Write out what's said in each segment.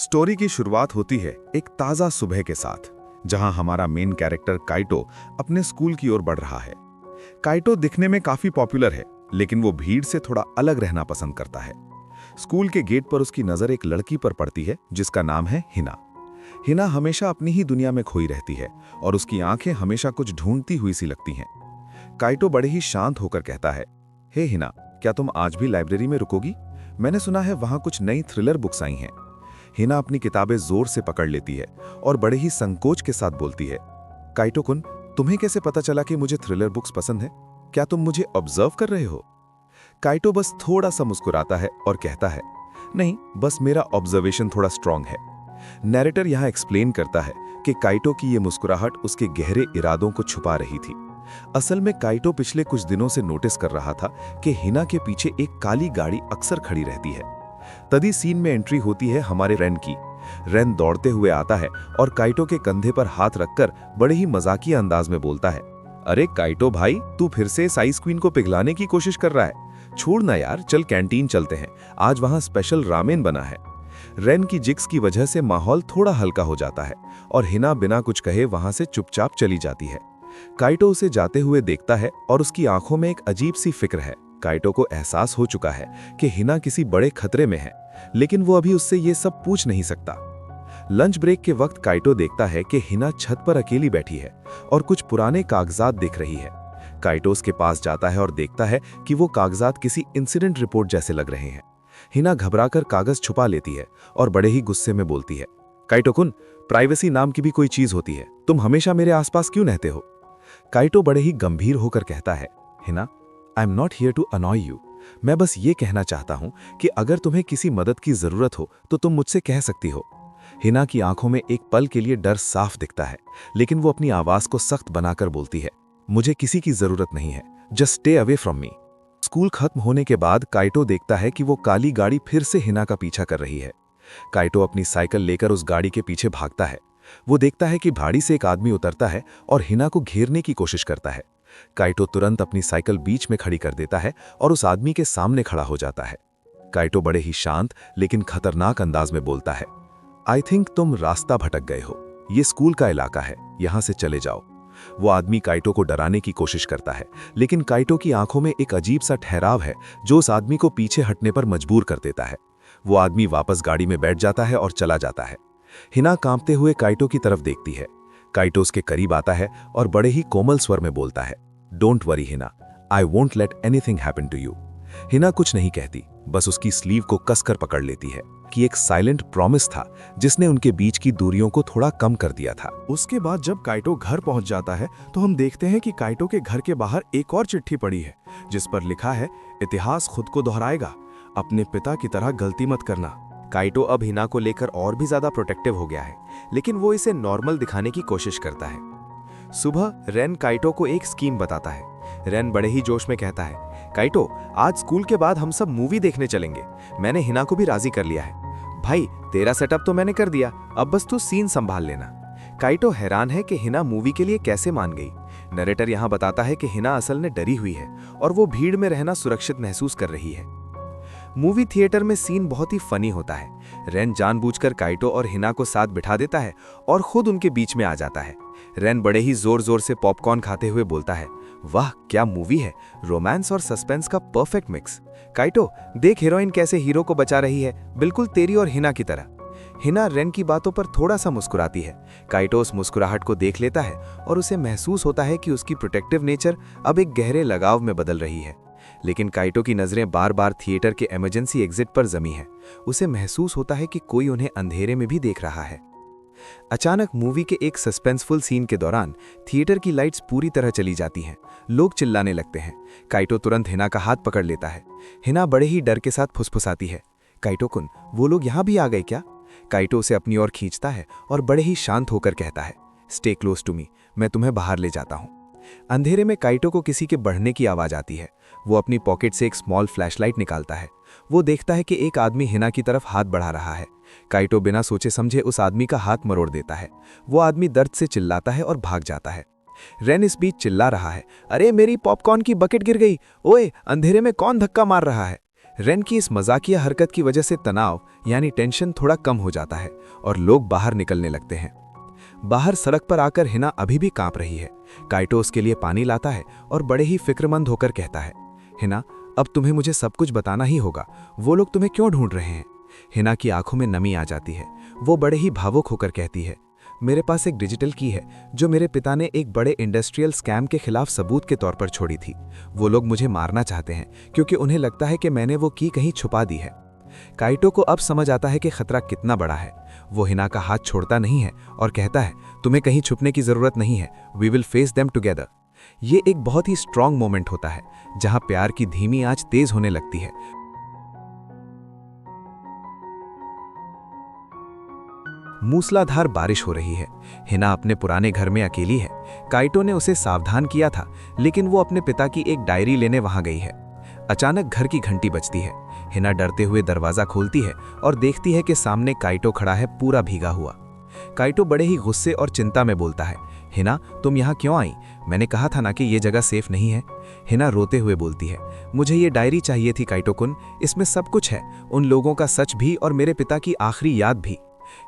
Story की शुरुआत होती है एक ताज़ा सुबह के साथ, जहां हमारा मेन कैरेक्टर काइटो अपने स्कूल की ओर बढ़ रहा है। काइटो दिखने में काफी पॉपुलर है, लेकिन वो भीड़ से थोड़ा अलग रहना पसंद करता है। स्कूल के गेट पर उसकी नजर एक लड़की पर पड़ती है जिसका नाम है हिना। हिना हमेशा अपनी ही दुनिया में खोई रहती है और उसकी आंखें हमेशा कुछ ढूंढती हुई सी लगती हैं। काइटो बड़े ही शांत होकर कहता है, हे हिना, क्या तुम आज भी लाइब्रेरी में रुकोगी? मैंने सुना है वहां कुछ नई थ्रिलर बुक्स आई हैं। हिना अपनी किताबें जोर से पकड़ लेती है और बड़े ही संकोच के साथ बोलती है, काइटो कुन, तुम्हें कैसे पता चला कि मुझे थ्रिलर बुक्स पसंद है? क्या तुम मुझे ऑब्जर्व कर रहे हो? काइटो बस थोड़ा सा मुस्कुराता है और कहता है, नहीं, बस मेरा ऑब्जर्वेशन थोड़ा स्ट्रांग है। नैरेटर यहां एक्सप्लेन करता है कि काइटो की ये मुस्कुराहट उसके गहरे इरादों को छुपा रही थी। असल में काइटो पिछले कुछ दिनों से नोटिस कर रहा था कि हिना के पीछे एक काली गाड़ी अक्सर खड़ी रहती है। तभी सीन में एंट्री होती है हमारे रेन की। रेन दौड़ते हुए आता है और काइटो के कंधे पर हाथ रखकर बड़े ही मजाकिया अंदाज में बोलता है, अरे काइटो भाई, तू फिर से साइज क्वीन को पिघलाने की कोशिश कर रहा है? छोड़ ना यार, चल कैंटीन चलते हैं, आज वहां स्पेशल रामेन बना है। रेन की जिक्स की वजह से माहौल थोड़ा हल्का हो जाता है और हिना बिना कुछ कहे वहां से चुपचाप चली जाती है। काइटो उसे जाते हुए देखता है और उसकी आंखों में एक अजीब सी फिक्र है। काइटो को एहसास हो चुका है कि हिना किसी बड़े खतरे में है, लेकिन वो अभी उससे ये सब पूछ नहीं सकता। लंच ब्रेक के वक्त काइटो देखता है कि हिना छत पर अकेली बैठी है और कुछ पुराने कागजात दिख रही है। काइटो उसके पास जाता है और देखता है कि वो कागजात किसी इंसिडेंट रिपोर्ट जैसे लग रहे हैं। हिना घबराकर कागज छुपा लेती है और बड़े ही गुस्से में बोलती है, काइटो कुन, प्राइवेसी नाम की भी कोई चीज होती है, तुम हमेशा मेरे आसपास क्यों रहते हो? काइटो बड़े ही गंभीर होकर कहता है, Hina, I am not here to annoy you. मैं बस ये कहना चाहता हूं कि अगर तुम्हें किसी मदद की जरूरत हो तो तुम मुझसे कह सकती हो। हिना की आंखों में एक पल के लिए डर साफ दिखता है, लेकिन वो अपनी आवाज को सख्त बनाकर बोलती है, मुझे किसी की जरूरत नहीं है, just stay away from me. School खत्म होने के बाद काइटो देखता है कि वो काली गाड़ी फिर से हिना का पीछा कर रही है। काइटो अपनी साइकिल लेकर उस गाड़ी के पीछे भागता है। वो देखता है कि भाड़ी से एक आदमी उतरता है और हिना को घेरने की कोशिश करता है। काइटो तुरंत अपनी साइकिल बीच में खड़ी कर देता है और उस आदमी के सामने खड़ा हो जाता है। काइटो बड़े ही शांत लेकिन खतरनाक अंदाज में बोलता है, आई थिंक तुम रास्ता भटक गए हो, ये स्कूल का इलाका है, यहां से चले जाओ। वो आदमी काइटो को डराने की कोशिश करता है, लेकिन काइटो की आंखों में एक अजीब सा ठहराव है जो उस आदमी को पीछे हटने पर मजबूर कर देता है। वो आदमी वापस गाड़ी में बैठ जाता है और चला जाता है। हिना कांपते हुए काइटो की तरफ देखती है। काइटो उसके करीब आता है और बड़े ही कोमल स्वर में बोलता है, don't worry Hina, I won't let anything happen to you. Hina कुछ नहीं कहती, बस उसकी स्लीव को कसकर पकड़ लेती है कि एक साइलेंट प्रॉमिस था जिसने उनके बीच की दूरियों को थोड़ा कम कर दिया था। उसके बाद जब काइटो घर पहुंच जाता है तो हम देखते हैं कि काइटो के घर के बाहर एक और चिट्ठी पड़ी है जिस पर लिखा है, इतिहास खुद को दोहराएगा, अपने पिता की तरह गलती मत करना। काइटो अब हिना को लेकर और भी ज्यादा प्रोटेक्टिव हो गया है, लेकिन वो इसे नॉर्मल दिखाने की कोशिश करता है। सुबह रेन काइटो को एक स्कीम बताता है। रेन बड़े ही जोश में कहता है, काइटो, आज स्कूल के बाद हम सब मूवी देखने चलेंगे, मैंने हिना को भी राजी कर लिया है। भाई, तेरा सेटअप तो मैंने कर दिया, अब बस तू सीन संभाल लेना। काइटो हैरान है कि हिना मूवी के लिए कैसे मान गई। नरेटर यहाँ बताता है कि हिना असल में डरी हुई है और वो भीड़ में रहना सुरक्षित महसूस कर रही है। मूवी थिएटर में सीन बहुत ही फनी होता है। रेन जानबूझकर काइटो और हिना को साथ बिठा देता है और खुद उनके बीच में आ जाता है। रेन बड़े ही जोर जोर से पॉपकॉर्न खाते हुए बोलता है, वाह क्या मूवी है, रोमांस और सस्पेंस का परफेक्ट मिक्स। काइटो, देख हीरोइन कैसे हीरो को बचा रही है, बिल्कुल तेरी और हिना की तरह। हिना रेन की बातों पर थोड़ा सा मुस्कुराती है। काइटो उस मुस्कुराहट को देख लेता है और उसे महसूस होता है कि उसकी प्रोटेक्टिव नेचर अब एक गहरे लगाव में बदल रही है। लेकिन काइटो की नजरें बार बार थिएटर के इमरजेंसी एग्जिट पर जमी है। उसे महसूस होता है कि कोई उन्हें अंधेरे में भी देख रहा है। अचानक मूवी के एक सस्पेंसफुल सीन के दौरान थिएटर की लाइट्स पूरी तरह चली जाती हैं। लोग चिल्लाने लगते हैं। काइटो तुरंत हिना का हाथ पकड़ लेता है। हिना बड़े ही डर के साथ फुसफुसाती है, काइटो कुन, वो लोग यहाँ भी आ गए क्या? काइटो उसे अपनी ओर खींचता है और बड़े ही शांत होकर कहता है, स्टे क्लोज टू मी, मैं तुम्हें बाहर ले जाता हूँ। अंधेरे में काइटो को किसी के बढ़ने की आवाज आती है। वो अपनी पॉकेट से एक स्मॉल फ्लैशलाइट निकालता है। वो देखता है कि एक आदमी हिना की तरफ हाथ बढ़ा रहा है। काइटो बिना सोचे समझे उस आदमी का हाथ मरोड़ देता है। वो आदमी दर्द से चिल्लाता है और भाग जाता है। रेन इस बीच चिल्ला रहा है, अरे मेरी पॉपकॉर्न की बकेट गिर गई, ओए अंधेरे में कौन धक्का मार रहा है? रेन की इस मजाकिया हरकत की वजह से तनाव यानी टेंशन थोड़ा कम हो जाता है और लोग बाहर निकलने लगते हैं। बाहर सड़क पर आकर हिना अभी भी कांप रही है। काइटो उसके लिए पानी लाता है और बड़े ही फिक्रमंद होकर कहता है, हिना, अब तुम्हें मुझे सब कुछ बताना ही होगा। वो लोग तुम्हें क्यों ढूंढ रहे हैं? हिना की आंखों में नमी आ जाती है। वो बड़े ही भावुक होकर कहती है, मेरे पास एक डिजिटल की है जो मेरे पिता ने एक बड़े इंडस्ट्रियल स्कैम के खिलाफ सबूत के तौर पर छोड़ी थी। वो लोग मुझे मारना चाहते हैं क्योंकि उन्हें लगता है कि मैंने वो की कहीं छुपा दी है। काइटो को अब समझ आता है कि खतरा कितना बड़ा है। वो हिना का हाथ छोड़ता नहीं है और कहता है, तुम्हें कहीं छुपने की जरूरत नहीं है, we will face them together. ये एक बहुत ही स्ट्रांग मोमेंट होता है जहां प्यार की धीमी आंच तेज होने लगती है। मूसलाधार बारिश हो रही है। हिना अपने पुराने घर में अकेली है। काइटो ने उसे सावधान किया था, लेकिन वो अपने पिता की एक डायरी लेने वहां गई है। अचानक घर की घंटी बजती है। हिना डरते हुए दरवाजा खोलती है और देखती है कि सामने काइटो खड़ा है, पूरा भीगा हुआ। काइटो बड़े ही गुस्से और चिंता में बोलता है, हिना, तुम यहाँ क्यों आई? मैंने कहा था ना कि ये जगह सेफ नहीं है। हिना रोते हुए बोलती है, मुझे ये डायरी चाहिए थी काइटो कुन, इसमें सब कुछ है, उन लोगों का सच भी और मेरे पिता की आखिरी याद भी।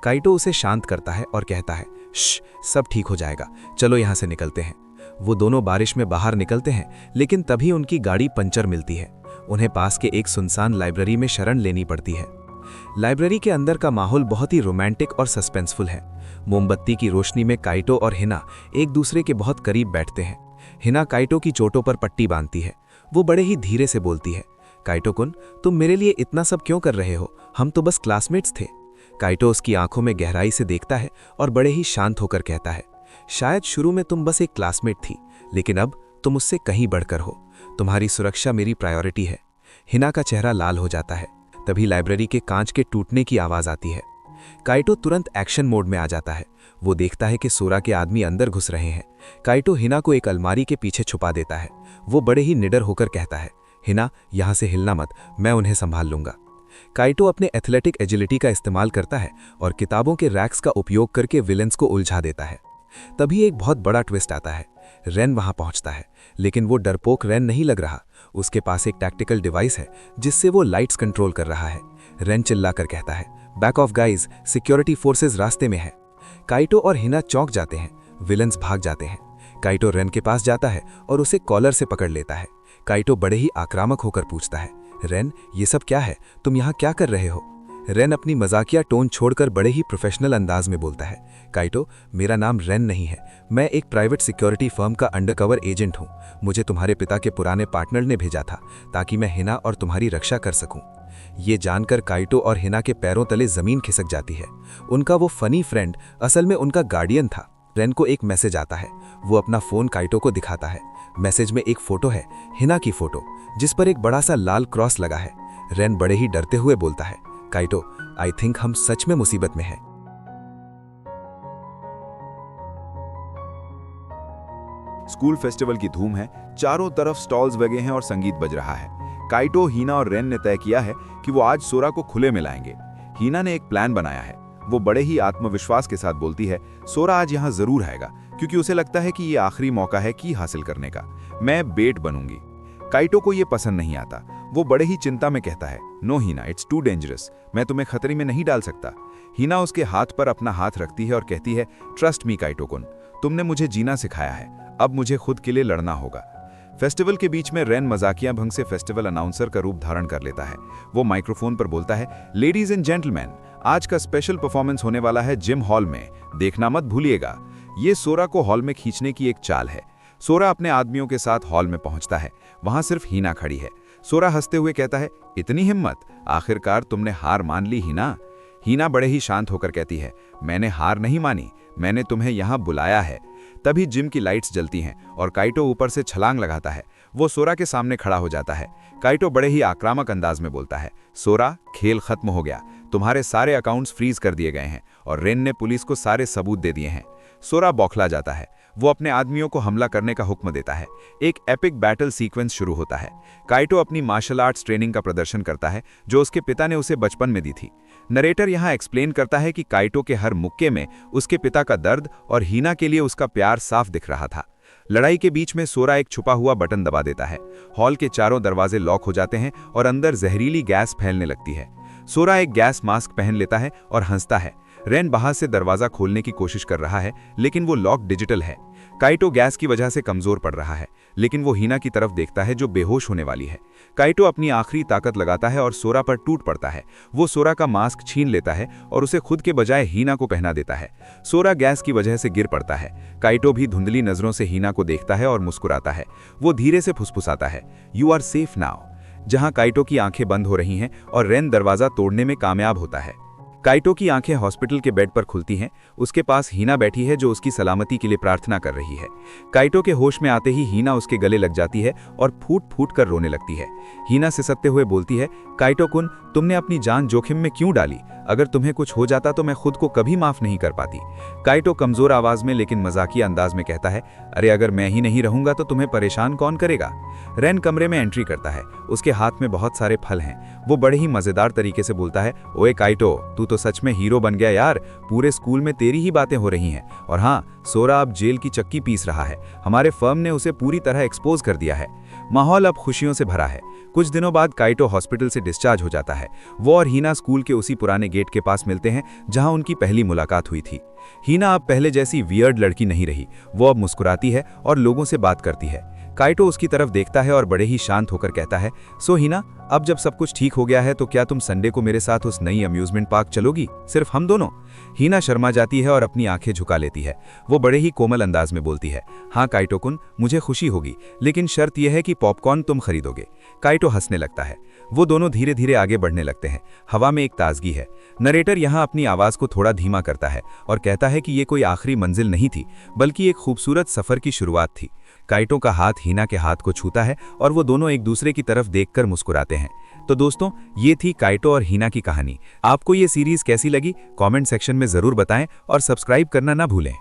काइटो उसे शांत करता है और कहता है, श्श, सब ठीक हो जाएगा, चलो यहाँ से निकलते हैं। वो दोनों बारिश में बाहर निकलते हैं, लेकिन तभी उनकी गाड़ी पंचर मिलती है। उन्हें पास के एक सुनसान लाइब्रेरी में शरण लेनी पड़ती है। लाइब्रेरी के अंदर का माहौल बहुत ही रोमांटिक और सस्पेंसफुल है। मोमबत्ती की रोशनी में काइटो और हिना एक दूसरे के बहुत करीब बैठते हैं। हिना काइटो की चोटों पर पट्टी बांधती है। वो बड़े ही धीरे से बोलती है, काइटो कुन, तुम मेरे लिए इतना सब क्यों कर रहे हो? हम तो बस क्लासमेट्स थे। काइटो उसकी आंखों में गहराई से देखता है और बड़े ही शांत होकर कहता है, शायद शुरू में तुम बस एक क्लासमेट थी, लेकिन अब तुम उससे कहीं बढ़कर हो। तुम्हारी सुरक्षा मेरी प्रायोरिटी है। हिना का चेहरा लाल हो जाता है। तभी लाइब्रेरी के कांच के टूटने की आवाज आती है। काइटो तुरंत एक्शन मोड में आ जाता है। वो देखता है कि सोरा के आदमी अंदर घुस रहे हैं। काइटो हिना को एक अलमारी के पीछे छुपा देता है। वो बड़े ही निडर होकर कहता है, हिना, यहां से हिलना मत, मैं उन्हें संभाल लूंगा। काइटो अपने एथलेटिक एजिलिटी का इस्तेमाल करता है और किताबों के रैक्स का उपयोग करके विलेंस को उलझा देता है। तभी एक बहुत बड़ा ट्विस्ट आता है। रेन वहां पहुंचता है, लेकिन वो डरपोक रेन नहीं लग रहा। उसके पास एक टैक्टिकल डिवाइस है जिससे वो लाइट्स कंट्रोल कर रहा है। रेन चिल्लाकर कहता है, back of guys, security forces रास्ते में है। काइटो और हिना चौंक जाते हैं। विलेंस भाग जाते हैं। काइटो रेन के पास जाता है और उसे कॉलर से पकड़ लेता है। काइटो बड़े ही आक्रामक होकर पूछता है, रेन, ये सब क्या है? तुम यहाँ क्या कर रहे हो? रेन अपनी मजाकिया टोन छोड़कर बड़े ही प्रोफेशनल अंदाज में बोलता है, काइटो, मेरा नाम रेन नहीं है, मैं एक प्राइवेट सिक्योरिटी फर्म का अंडरकवर एजेंट हूँ। मुझे तुम्हारे पिता के पुराने पार्टनर ने भेजा था ताकि मैं हिना और तुम्हारी रक्षा कर सकूं। ये जानकर काइटो और हिना के पैरों तले जमीन खिसक जाती है। उनका वो फनी फ्रेंड असल में उनका गार्डियन था। रेन को एक मैसेज आता है। वो अपना फोन काइटो को दिखाता है। मैसेज में एक फोटो है, हिना की फोटो, जिस पर एक बड़ा सा लाल क्रॉस लगा है। रेन बड़े ही डरते हुए बोलता है, काइटो, आई थिंक हम सच में मुसीबत में हैं। स्कूल फेस्टिवल की धूम है। चारों तरफ स्टॉल्स लगे हैं और संगीत बज रहा है। काइटो, हीना और रेन ने तय किया है कि वो आज सोरा को खुले में लाएंगे। हीना ने एक प्लान बनाया है। वो बड़े ही आत्मविश्वास के साथ बोलती है, सोरा आज यहाँ जरूर आएगा क्योंकि उसे लगता है कि ये आखिरी मौका है की हासिल करने का। मैं बेट बनूंगी। काइटो को ये पसंद नहीं आता। वो बड़े ही चिंता में कहता है, no Heena, it's too dangerous, मैं तुम्हें खतरे में नहीं डाल सकता। हीना उसके हाथ पर अपना हाथ रखती है और कहती है, ट्रस्ट मी काइटो कुन, तुमने मुझे जीना सिखाया है, अब मुझे खुद के लिए लड़ना होगा। फेस्टिवल के बीच में रेन मजाकिया भंग से फेस्टिवल अनाउंसर का रूप धारण कर लेता है। वो माइक्रोफोन पर बोलता है, लेडीज एंड जेंटलमैन, आज का स्पेशल परफॉर्मेंस होने वाला है जिम हॉल में, देखना मत भूलिएगा। ये सोरा को हॉल में खींचने की एक चाल है। सोरा अपने आदमियों के साथ हॉल में पहुंचता है। वहां सिर्फ हीना खड़ी है। सोरा हंसते हुए कहता है, इतनी हिम्मत, आखिरकार तुमने हार मान ली हीना। हीना बड़े ही शांत होकर कहती है, मैंने हार नहीं मानी, मैंने तुम्हें यहाँ बुलाया है। तभी जिम की लाइट्स जलती हैं और काइटो ऊपर से छलांग लगाता है। वो सोरा के सामने खड़ा हो जाता है। काइटो बड़े ही आक्रामक अंदाज में बोलता है, सोरा, खेल खत्म हो गया, तुम्हारे सारे अकाउंट्स फ्रीज कर दिए गए हैं और रेन ने पुलिस को सारे सबूत दे दिए हैं। सोरा बौखला जाता है। वो अपने आदमियों को हमला करने का हुक्म देता है। एक एपिक बैटल सीक्वेंस शुरू होता है। काइटो अपनी मार्शल आर्ट्स ट्रेनिंग का प्रदर्शन करता है जो उसके पिता ने उसे बचपन में दी थी। नरेटर यहाँ एक्सप्लेन करता है कि काइटो के हर मुक्के में उसके पिता का दर्द और हीना के लिए उसका प्यार साफ दिख रहा था। लड़ाई के बीच में सोरा एक छुपा हुआ बटन दबा देता है। हॉल के चारों दरवाजे लॉक हो जाते हैं और अंदर जहरीली गैस फैलने लगती है। सोरा एक गैस मास्क पहन लेता है और हंसता है। रेन बाहर से दरवाजा खोलने की कोशिश कर रहा है, लेकिन वो लॉक डिजिटल है। काइटो गैस की वजह से कमजोर पड़ रहा है, लेकिन वो हीना की तरफ देखता है जो बेहोश होने वाली है। काइटो अपनी आखिरी ताकत लगाता है और सोरा पर टूट पड़ता है। वो सोरा का मास्क छीन लेता है और उसे खुद के बजाय हीना को पहना देता है। सोरा गैस की वजह से गिर पड़ता है। काइटो भी धुंधली नजरों से हीना को देखता है और मुस्कुराता है। वो धीरे से फुसफुसाता है, "यू आर सेफ नाउ", जहां काइटो की आंखें बंद हो रही हैं और रेन दरवाजा तोड़ने में कामयाब होता है। काइटो की आंखें हॉस्पिटल के बेड पर खुलती हैं। उसके पास हीना बैठी है जो उसकी सलामती के लिए प्रार्थना कर रही है। काइटो के होश में आते ही हीना उसके गले लग जाती है और फूट फूट कर रोने लगती है। हीना सिसकते हुए बोलती है, "काइटो कुन, तुमने अपनी जान जोखिम में क्यों डाली? अगर तुम्हें कुछ हो जाता तो मैं खुद को कभी माफ नहीं कर पाती।" काइटो कमजोर आवाज में लेकिन मजाकिया अंदाज में कहता है, "अरे अगर मैं ही नहीं रहूंगा तो तुम्हें परेशान कौन करेगा?" रेन कमरे में एंट्री करता है। उसके हाथ में बहुत सारे फल हैं। वो बड़े ही मजेदार तरीके से बोलता है, "ओए काइटो, तू तो सच में हीरो बन गया यार। पूरे स्कूल में तेरी ही बातें हो रही हैं। और हाँ, सोरा अब जेल की चक्की पीस रहा है। हमारे फर्म ने उसे पूरी तरह एक्सपोज कर दिया है।" माहौल अब खुशियों से भरा है। कुछ दिनों बाद काइटो हॉस्पिटल से डिस्चार्ज हो जाता है। वो और हीना स्कूल के उसी पुराने गेट के पास मिलते हैं जहां उनकी पहली मुलाकात हुई थी। हीना अब पहले जैसी वियर्ड लड़की नहीं रही। वो अब मुस्कुराती है और लोगों से बात करती है। काइटो उसकी तरफ देखता है और बड़े ही शांत होकर कहता है, "सो हीना, अब जब सब कुछ ठीक हो गया है तो क्या तुम संडे को मेरे साथ उस नई अम्यूजमेंट पार्क चलोगी, सिर्फ हम दोनों?" हीना शर्मा जाती है और अपनी आंखें झुका लेती है। वो बड़े ही कोमल अंदाज में बोलती है, "हाँ काइटो कुन, मुझे खुशी होगी, लेकिन शर्त यह है कि पॉपकॉर्न तुम खरीदोगे।" काइटो हंसने लगता है। वो दोनों धीरे धीरे आगे बढ़ने लगते हैं। हवा में एक ताजगी है। नरेटर यहाँ अपनी आवाज को थोड़ा धीमा करता है और कहता है कि ये कोई आखिरी मंजिल नहीं थी, बल्कि एक खूबसूरत सफर की शुरुआत थी। काइटो का हाथ हीना के हाथ को छूता है और वो दोनों एक दूसरे की तरफ देखकर मुस्कुराते हैं। तो दोस्तों, ये थी काइटो और हीना की कहानी। आपको ये सीरीज कैसी लगी कमेंट सेक्शन में जरूर बताएं और सब्सक्राइब करना ना भूलें।